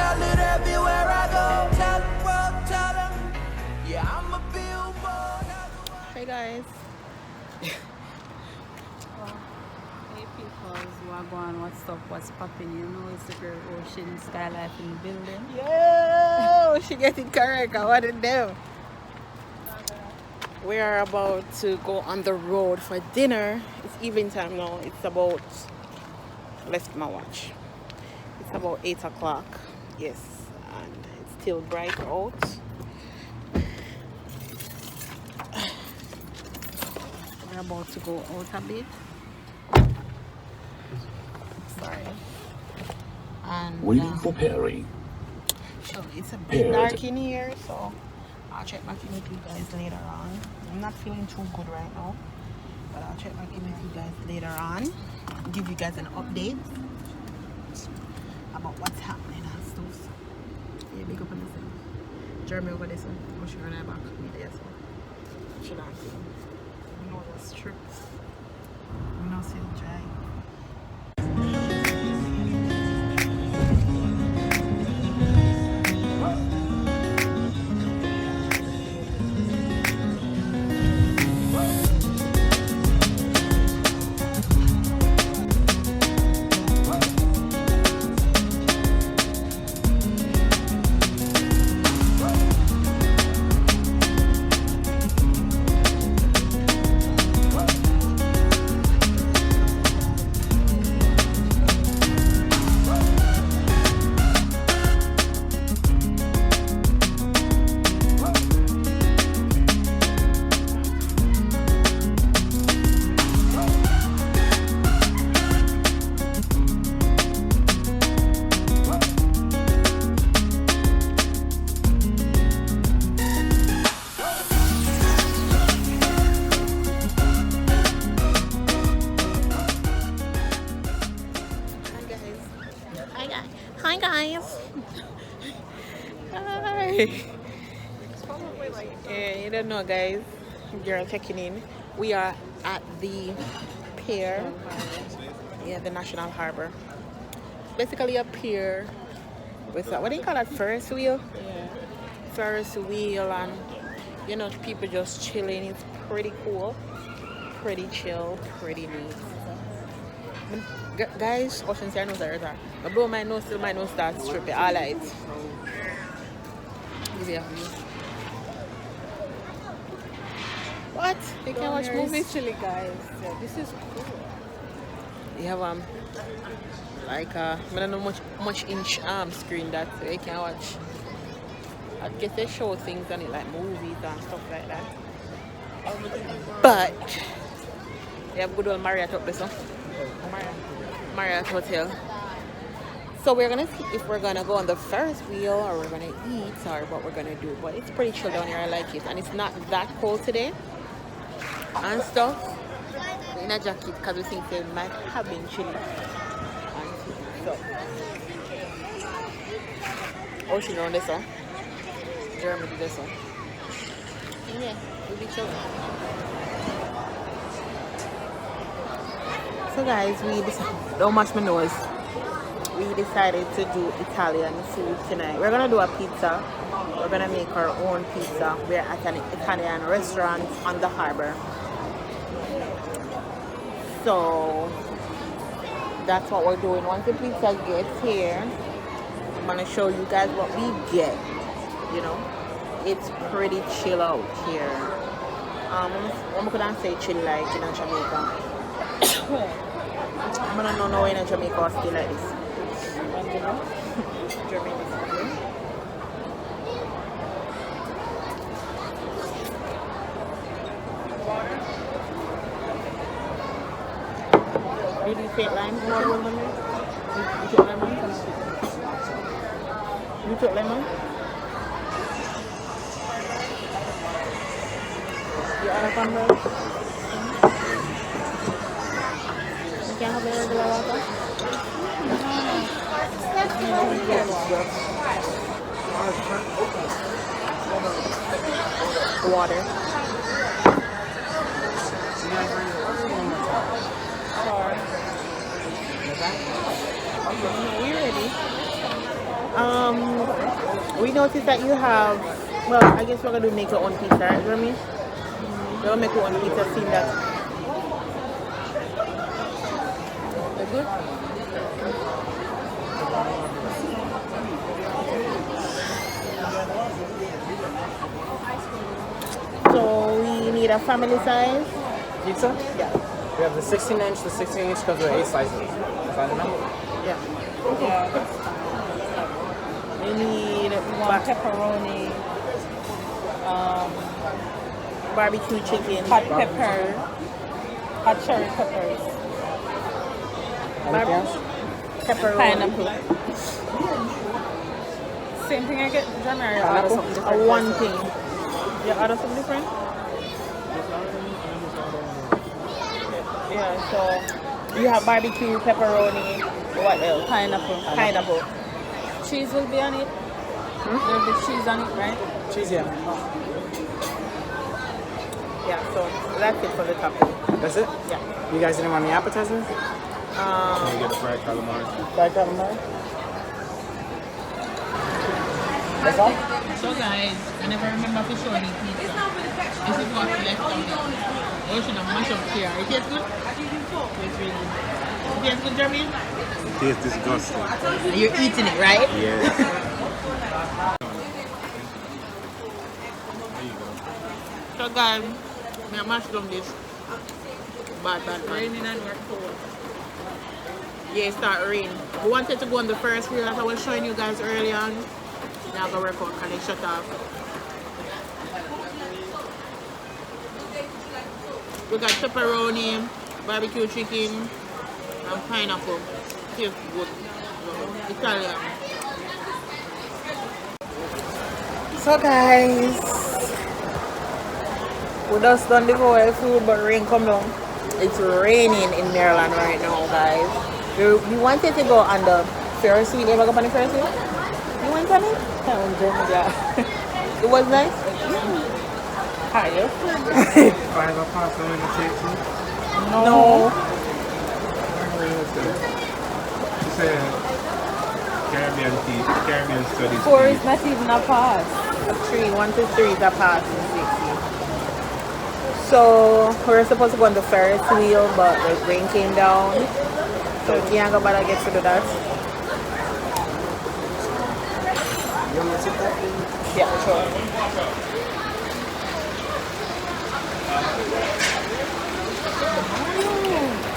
tell it everywhere I go. Tell the world, tell them. Yeah, I'm a billboard. Hey guys. Hey people, Wagwan, what's up, what's popping? You know it's the girl Ocean Skylife in the building. Yo, she getting correct. I want to know. We are about to go on the road for dinner. It's evening time now. It's about, left my watch. It's about 8 o'clock. Yes, and it's still bright out. We're about to go out a bit. Sorry. And waiting for Perry. so it's a bit dark in here, so I'll check back in with you guys later on. I'm not feeling too good right now, but I'll check back in with you guys later on. Give you guys an update about what's happening and stuff. Yeah, big up on this one. Jeremy over this one. I'm sure I'm back with this one. Should I see? We know the strips. We know see the dry. Hi guys. Hi. Yeah, you don't know guys. Girl checking in. We are at the pier. Yeah, the National Harbor. Basically a pier with what do you call that? Ferris wheel? Yeah. Ferris wheel, and you know, people just chilling. It's pretty cool. Pretty chill, pretty neat. Guys, Ocean Sky knows that right. I blow my nose till my nose starts tripping. All right. Yeah. What? You can watch movies, chilly guys. Yeah, this is cool. you have like I don't know much inch screen that so you can watch. I guess they show things on it like movies and stuff like that. But they have good old Marriott up there, so Marriott Hotel. So we're gonna see if we're gonna go on the Ferris wheel or we're gonna eat or what we're gonna do. But it's pretty chill down here. I like it, and it's not that cold today and stuff. In a jacket because we think they might have been chilly. So, Ocean on this one. Jeremy do this one. Yeah, we'll be chilling. So guys, don't match my nose. We decided to do Italian food tonight. We're gonna do a pizza. We're gonna make our own pizza. We're at an Italian restaurant on the harbor. So that's what we're doing. Once the pizza gets here, I'm gonna show you guys what we get. You know, it's pretty chill out here. I'm gonna say chill like in Jamaica. I'm gonna know in Jamaica or still like this. Did you take lime? You took lemon? You took lemon? You are a convert? You can't have a regular water? Water. We ready. we noticed that you have, well, I guess we're gonna do make your own pizza, right, Jeremy? We're gonna make your own pizza, seeing that. They're good? So we need a family size. Pizza? Yeah. We have the 16-inch. The 16-inch comes with 8 slices. Size enough? Yeah. Yeah. We need One pepperoni, barbecue chicken. hot pepper, hot cherry peppers, Anything else? Pepperoni. pineapple. Same thing I get Jamaican. Pineapple? One thing. Yeah, order something different? Yeah, so you have barbecue, pepperoni, what else? Pineapple. Cheese will be on it. There'll be cheese on it, right? Cheese, yeah. Yeah, so that's it for the topping. That's it? Yeah. You guys didn't want any appetizers? Can we get fried calamari? Fried calamari? That's all? So guys, I never remember for sure eating pizza. This is what left on it. Oh, should have mashed up here. It tastes good? It's really good. It tastes good, Jeremy? It tastes disgusting. You're eating it, right? Yeah. So guys, I mashed down this. Bad. Raining and we're cold. Yeah, it started raining. We wanted to go on the first reel that I was showing you guys early on. Now go record and it shut off. We got pepperoni, barbecue chicken, and pineapple. Tastes good. Italian. So guys, we just done the whole food, but rain come down. It's raining in Maryland right now, guys. We wanted to go on the Ferris wheel. You ever go on the Ferris wheel? You went on it? Yeah. It was nice? Higher. 5 pasta in the kitchen. No. She said Caribbean tea, Caribbean studies. 4 is not even a pass. 1 to 3 is a pass in 60. So we're supposed to go on the Ferris wheel, but the rain came down. So we can't go back and get to do that. You want me to take that? Yeah, sure.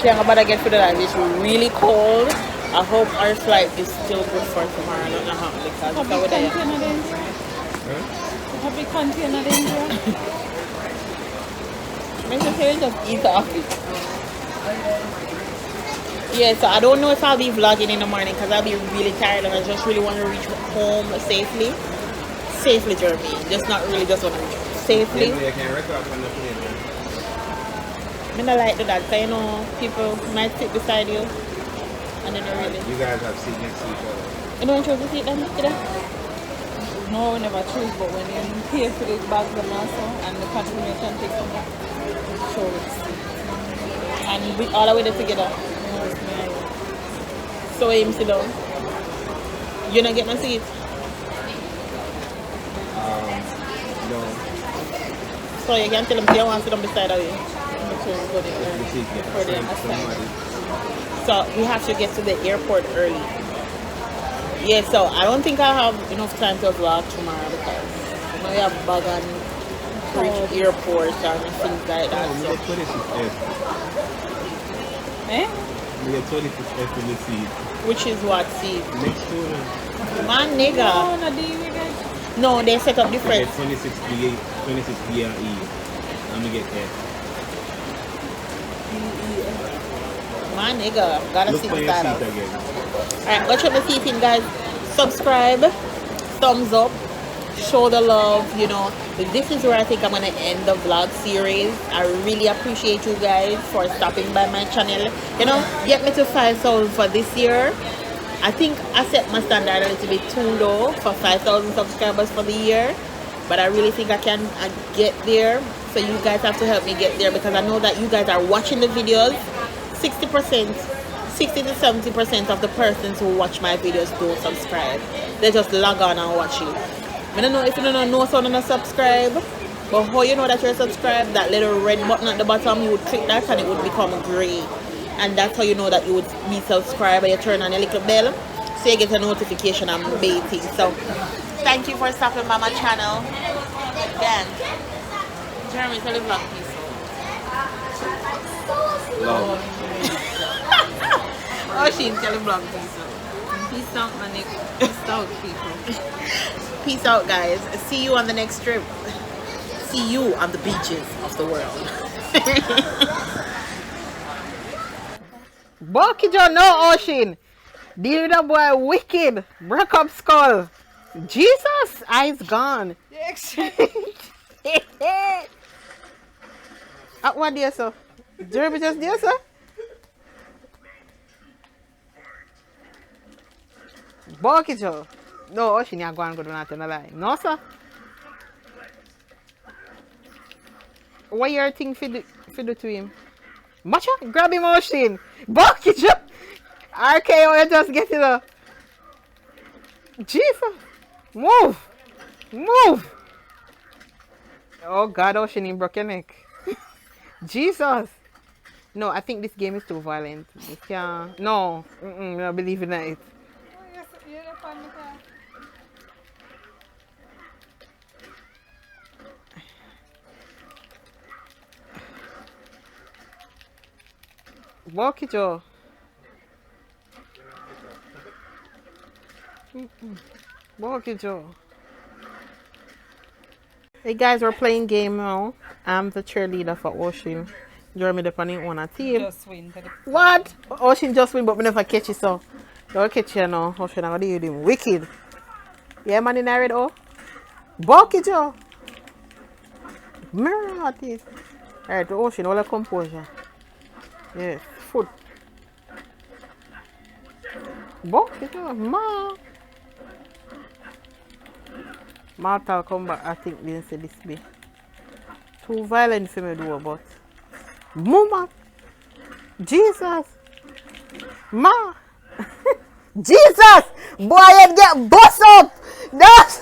Can't go back and get to do that. It's really cold. I hope our flight is still good for tomorrow. I don't know how because Have it's you over there. container danger? Have you container danger? Make sure you just eat off it. Yeah, so I don't know if I'll be vlogging in the morning because I'll be really tired and I just really want to reach home safely. Safely, Jeremy. Just not really just want to reach home. Safely. You can record on the plane. I don't like to do that because you know people might sit beside you and then they really. You guys have seat next to each other. You don't choose to sit them today? No, we never choose, but when you pay for these bags and also, and the confirmation takes them back. So it's And we all the way there together. no, it's me and you. So him sit down. You don't get no seat. No. So you can tell them you want to sit down beside of you. Make sure you go there The seat get for the assigned to somebody. So we have to get to the airport early. Yeah, so I don't think I have enough time to vlog tomorrow because you know we have bag and reach airport and things like that. Oh, we So. get 26F. Eh? We get 26F in the seat. Which is what seat? Next to them, Man nigga. No, not the you guys. No, they set up we different. get 26B, 26B and E. And we get F. Man nigga. Gotta Look sit for your beside seat us. again. Alright, go check the seat in, guys. Subscribe, thumbs up, show the love, you know. This is where I think I'm gonna end the vlog series. I really appreciate you guys for stopping by my channel. You know, get me to 5,000 for this year. I think I set my standard a little bit too low for 5,000 subscribers for the year. But I really think I can get there. So you guys have to help me get there because I know that you guys are watching the videos. 60% 60 to 70% of the persons who watch my videos don't subscribe. They just log on and watch it. I don't know if you don't know someone to subscribe, but how you know that you're subscribed? That little red button at the bottom, you would click that and it would become grey. And that's how you know that you would be subscribed. You turn on your little bell so you get a notification I'm baiting. So thank you for stopping by my channel. Again, Jeremy, tell the vlog peace. Oh, she tell the vlog peace. Peace out, my nigga. Peace out, people. Peace out, guys. See you on the next trip. See you on the beaches of the world. Bucky John, no Ocean. Deal with that boy wicked. Broke up skull. Jesus, eyes gone. What dear sir? Jeremy just dear sir? Bucky John. No, Ocean, you're going to go down to the line. No, sir. What your thing for do to him? Matcha, grab him, Ocean. Bucky John. RKO, you just get it up. Jesus. Move. Move. Oh, God, Ocean, he broke your neck. Jesus. No, I think this game is too violent. You can't. No. I don't believe in it. Walk it, Joe. Walk it, Joe. Hey guys, we're playing game now. I'm the cheerleader for Ocean. Jeremy depending on a team. Just win. What? Ocean just win, but we never catch it, so don't catch you now. Ocean, I'm gonna do him wicked. Yeah, man, in red, oh. Walk it, Joe. Mirror at it. Alright, Ocean, all the composure. Yes, foot. Walk it, Joe. Ma. Mortal Kombat, I think didn't say this be too violent for me to do, but Mama, Jesus, Ma, Jesus, boy, you get bust up. That's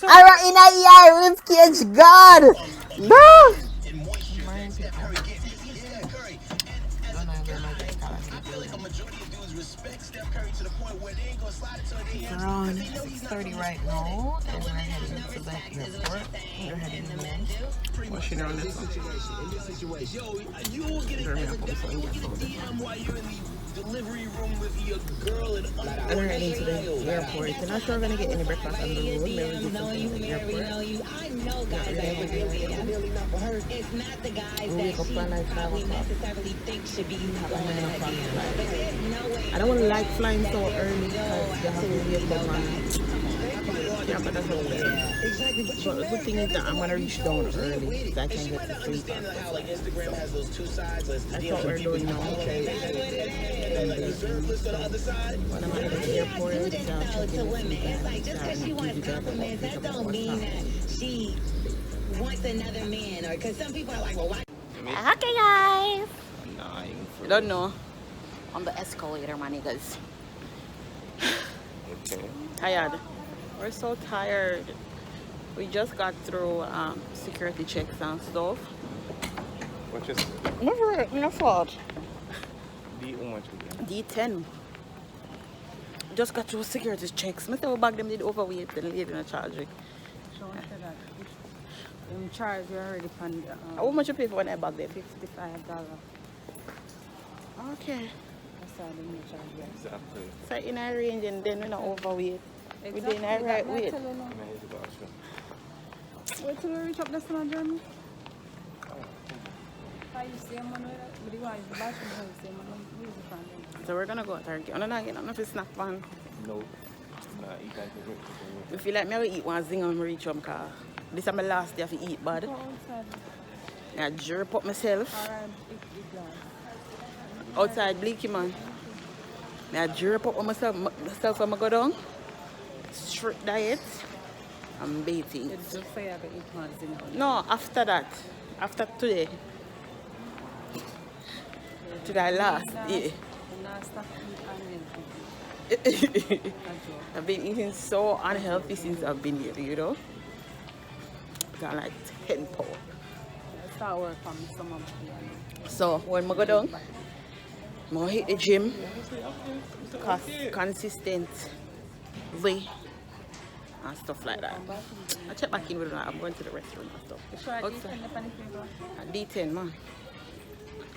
I in a eye rib cage, God, no. Around 6:30 right now, and we're heading to the airport. We're heading in. Washing around this one. And we're heading to the airport. I'm not sure we're gonna get any breakfast on the road. Maybe we'll do something at the airport. We'll wake up at like 5 o'clock. I don't want to like flying so early because you have to wake up and yeah, but that's okay. But the good thing is that I'm gonna reach down early so I can get to sleep. That's what we're doing now. When I'm at the airport, I'll check in with you guys and give you guys an update about what's happening. Wants another man, or because some people are like, well, why? Okay, guys. You don't know. On the escalator, my niggas. Okay. Tired. We're so tired. We just got through security checks and stuff. What is No fault. D how much again? D10. Just got through security checks. Mr. Bag them did overweight and laid in a charge. Charge you already found. How much you pay for when I bag them? $55. Okay. That's all the new charge. Yeah. Exactly. So in a range and then we're not overweight. We're in a right weight. Wait till we reach up this one, Jeremy. So we're gonna go to Turkey. I'm not getting nothing snack pan. No. Nah, eat like I feel like I will eat one thing when I reach home because this is my last day of eat bad. I jerk up myself. Outside Bleaky man. I jerk up myself when I go down. Strict diet. I'm baiting. It's just say I can eat one thing. No, after that. After today. to that last. Yeah. I've been eating so unhealthy since I've been here, you know. Got like 10 pounds. Start work from some. So when I go down, I'm gonna hit the gym. Consistent way and stuff like that. I check back in with her. I'm going to the restaurant and stuff. D10 man.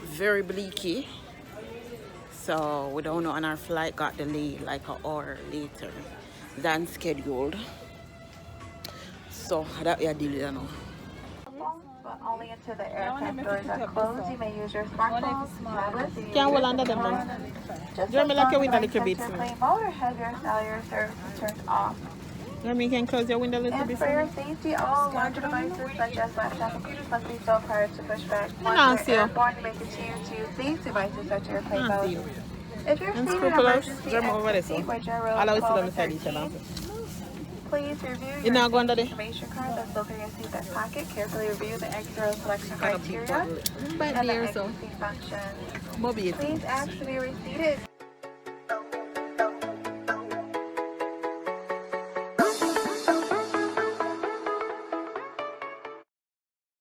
Very bleaky. So we don't know, and our flight got delayed like an hour later than scheduled. So that we are dealing with now. But only until the aircraft doors are closed. You may use your smartphone, tablets, Can't hold under them man. just Jeremy, like your window a little bit. plane mode, or have your cellular service turned off. Jeremy, you can close your window a little And bit. for your safety, all larger devices such as laptop computers must be filled prior to pushback. Nah, Once see you're you. airborne, you may continue to use these devices such as airplane Nah, see mode. you. If you're And seated in scrupulous, emergency Jeremy over there, exit so. seat where general I'll always sit 12 on the and side each 13, other. please review You your not go under there? information card that's located in your seatbelt pocket. Carefully review the extra selection Kind of big criteria bottle. By and the there, so. exit seat functions. Moby. Please ask to be reseated.